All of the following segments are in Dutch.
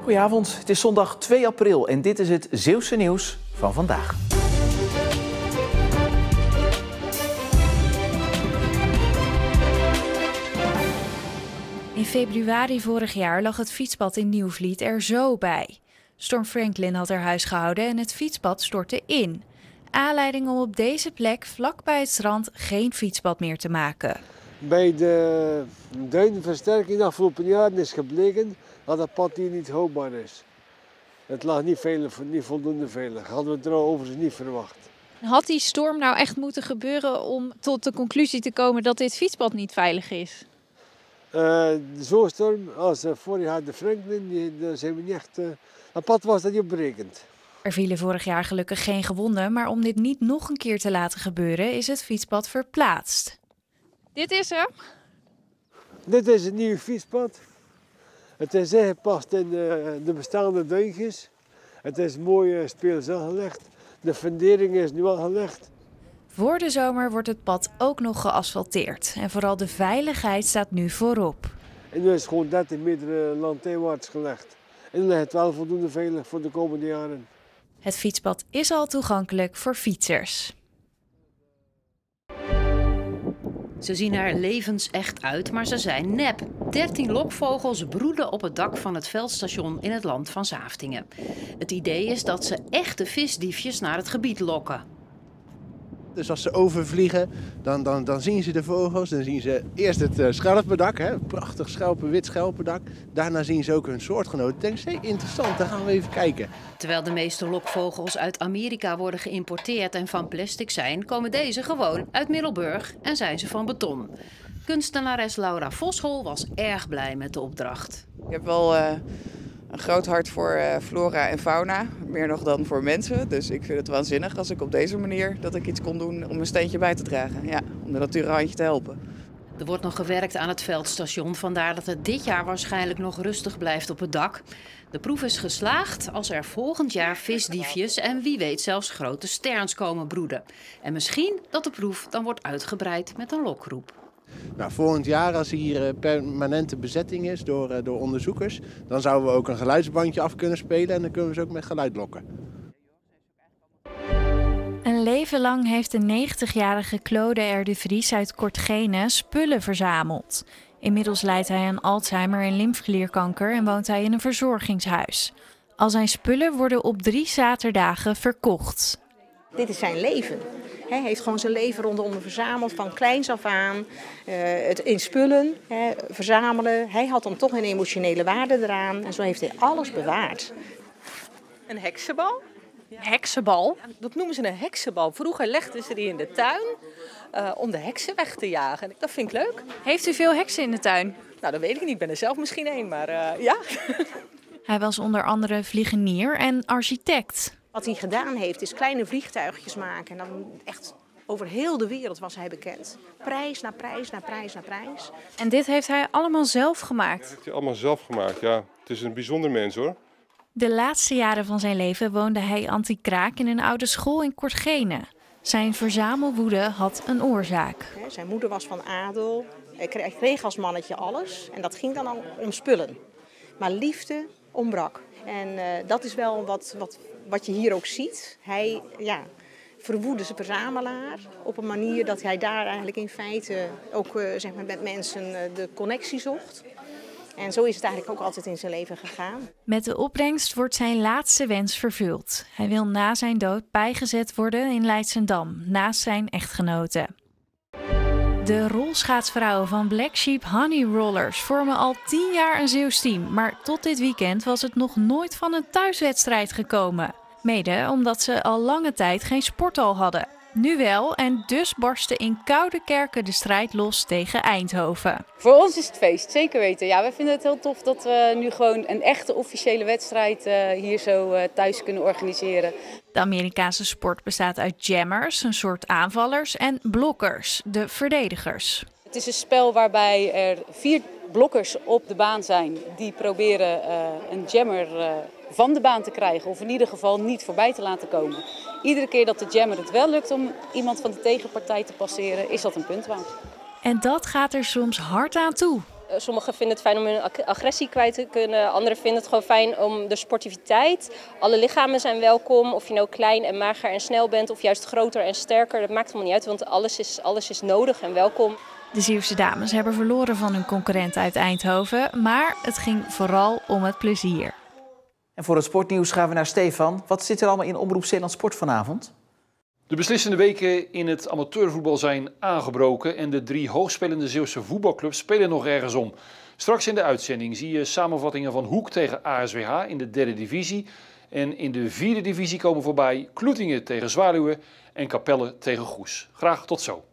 Goedenavond, het is zondag 2 april en dit is het Zeeuwse nieuws van vandaag. In februari vorig jaar lag het fietspad in Nieuwvliet er zo bij. Storm Franklin had er huis gehouden en het fietspad stortte in. Aanleiding om op deze plek vlak bij het strand geen fietspad meer te maken. Bij de duinversterking de afgelopen jaren is gebleken dat het pad hier niet houdbaar is. Het lag niet voldoende veilig. Hadden we het overigens niet verwacht. Had die storm nou echt moeten gebeuren om tot de conclusie te komen dat dit fietspad niet veilig is? Zo'n storm als vorig jaar de Franklin, daar zijn we niet echt. Het pad was dat niet op berekend. Er vielen vorig jaar gelukkig geen gewonden, maar om dit niet nog een keer te laten gebeuren is het fietspad verplaatst. Dit is hem? Dit is het nieuwe fietspad. Het is ingepast in de bestaande duintjes. Het is mooi speels aangelegd. De fundering is nu al gelegd. Voor de zomer wordt het pad ook nog geasfalteerd. En vooral de veiligheid staat nu voorop. En nu is het gewoon 30 meter landinwaarts gelegd. En dan ligt het wel voldoende veilig voor de komende jaren. Het fietspad is al toegankelijk voor fietsers. Ze zien er levensecht uit, maar ze zijn nep. 13 lokvogels broeden op het dak van het veldstation in het land van Zaaftingen. Het idee is dat ze echte visdiefjes naar het gebied lokken. Dus als ze overvliegen, dan zien ze de vogels. Dan zien ze eerst het schelpendak, een prachtig wit schelpendak. Daarna zien ze ook hun soortgenoten. Denken ze, interessant, dan gaan we even kijken. Terwijl de meeste lokvogels uit Amerika worden geïmporteerd en van plastic zijn, komen deze gewoon uit Middelburg en zijn ze van beton. Kunstenares Laura Voshol was erg blij met de opdracht. Ik heb wel een groot hart voor flora en fauna, meer nog dan voor mensen. Dus ik vind het waanzinnig als ik op deze manier dat ik iets kon doen om een steentje bij te dragen. Ja, om de natuur een handje te helpen. Er wordt nog gewerkt aan het veldstation, vandaar dat het dit jaar waarschijnlijk nog rustig blijft op het dak. De proef is geslaagd als er volgend jaar visdiefjes en wie weet zelfs grote sterns komen broeden. En misschien dat de proef dan wordt uitgebreid met een lokroep. Nou, volgend jaar, als hier permanente bezetting is door onderzoekers, dan zouden we ook een geluidsbandje af kunnen spelen en dan kunnen we ze ook met geluid lokken. Een leven lang heeft de 90-jarige Claude R. de Vries uit Kortgene spullen verzameld. Inmiddels lijdt hij aan Alzheimer en lymfeklierkanker en woont hij in een verzorgingshuis. Al zijn spullen worden op 3 zaterdagen verkocht. Dit is zijn leven. Hij heeft gewoon zijn leven rondom verzameld, van kleins af aan. Het in spullen verzamelen. Hij had dan toch een emotionele waarde eraan. En zo heeft hij alles bewaard. Een heksenbal. Heksenbal? Ja, dat noemen ze een heksenbal. Vroeger legden ze die in de tuin om de heksen weg te jagen. Dat vind ik leuk. Heeft u veel heksen in de tuin? Nou, dat weet ik niet. Ik ben er zelf misschien één, maar ja. Hij was onder andere vliegenier en architect. Wat hij gedaan heeft, is kleine vliegtuigjes maken. En dan echt over heel de wereld was hij bekend. Prijs na prijs, na prijs, na prijs. En dit heeft hij allemaal zelf gemaakt? Dat heeft hij allemaal zelf gemaakt, ja. Het is een bijzonder mens, hoor. De laatste jaren van zijn leven woonde hij anti-kraak in een oude school in Kortgene. Zijn verzamelwoede had een oorzaak. Zijn moeder was van adel. Hij kreeg als mannetje alles. En dat ging dan al om spullen. Maar liefde ontbrak. En dat is wel wat je hier ook ziet. Hij verwoedde zijn verzamelaar op een manier dat hij daar eigenlijk in feite ook zeg maar met mensen de connectie zocht. En zo is het eigenlijk ook altijd in zijn leven gegaan. Met de opbrengst wordt zijn laatste wens vervuld. Hij wil na zijn dood bijgezet worden in Leidschendam, naast zijn echtgenote. De rolschaatsvrouwen van Black Sheep Honey Rollers vormen al 10 jaar een Zeeuws team. Maar tot dit weekend was het nog nooit van een thuiswedstrijd gekomen. Mede omdat ze al lange tijd geen sporthal hadden. Nu wel, en dus barstte in Koudekerke de strijd los tegen Eindhoven. Voor ons is het feest, zeker weten. Ja, wij vinden het heel tof dat we nu gewoon een echte officiële wedstrijd hier zo thuis kunnen organiseren. De Amerikaanse sport bestaat uit jammers, een soort aanvallers, en blokkers, de verdedigers. Het is een spel waarbij er 4 blokkers op de baan zijn die proberen een jammer van de baan te krijgen. Of in ieder geval niet voorbij te laten komen. Iedere keer dat de jammer het wel lukt om iemand van de tegenpartij te passeren, is dat een punt waard. En dat gaat er soms hard aan toe. Sommigen vinden het fijn om hun agressie kwijt te kunnen. Anderen vinden het gewoon fijn om de sportiviteit. Alle lichamen zijn welkom. Of je nou klein en mager en snel bent of juist groter en sterker. Dat maakt helemaal niet uit, want alles is nodig en welkom. De Zeeuwse dames hebben verloren van hun concurrent uit Eindhoven. Maar het ging vooral om het plezier. En voor het sportnieuws gaan we naar Stefan. Wat zit er allemaal in Omroep Zeeland Sport vanavond? De beslissende weken in het amateurvoetbal zijn aangebroken en de 3 hoogspelende Zeeuwse voetbalclubs spelen nog ergens om. Straks in de uitzending zie je samenvattingen van Hoek tegen ASWH in de 3e divisie. En in de 4e divisie komen voorbij Kloetingen tegen Zwaluwen en Capelle tegen Goes. Graag tot zo.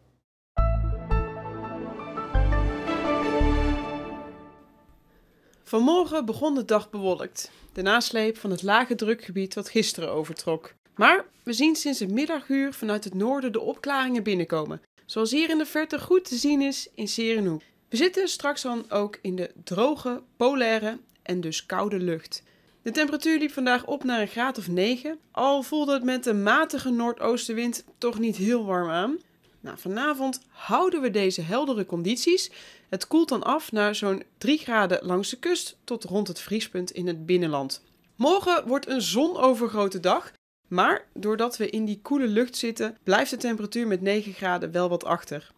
Vanmorgen begon de dag bewolkt. De nasleep van het lage drukgebied wat gisteren overtrok. Maar we zien sinds het middaguur vanuit het noorden de opklaringen binnenkomen. Zoals hier in de verte goed te zien is in 's Heerenhoek. We zitten straks dan ook in de droge, polaire en dus koude lucht. De temperatuur liep vandaag op naar een graad of 9. Al voelde het met een matige noordoostenwind toch niet heel warm aan. Nou, vanavond houden we deze heldere condities. Het koelt dan af naar zo'n 3 graden langs de kust tot rond het vriespunt in het binnenland. Morgen wordt een zonovergrote dag. Maar doordat we in die koele lucht zitten, blijft de temperatuur met 9 graden wel wat achter.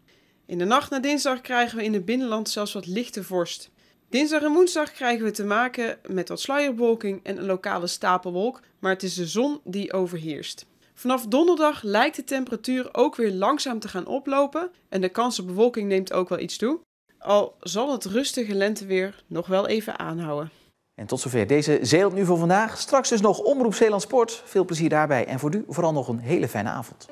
In de nacht naar dinsdag krijgen we in het binnenland zelfs wat lichte vorst. Dinsdag en woensdag krijgen we te maken met wat sluierbewolking en een lokale stapelwolk, maar het is de zon die overheerst. Vanaf donderdag lijkt de temperatuur ook weer langzaam te gaan oplopen en de kans op bewolking neemt ook wel iets toe. Al zal het rustige lenteweer nog wel even aanhouden. En tot zover deze Zeeland Nu voor vandaag. Straks dus nog Omroep Zeeland Sport. Veel plezier daarbij en voor nu vooral nog een hele fijne avond.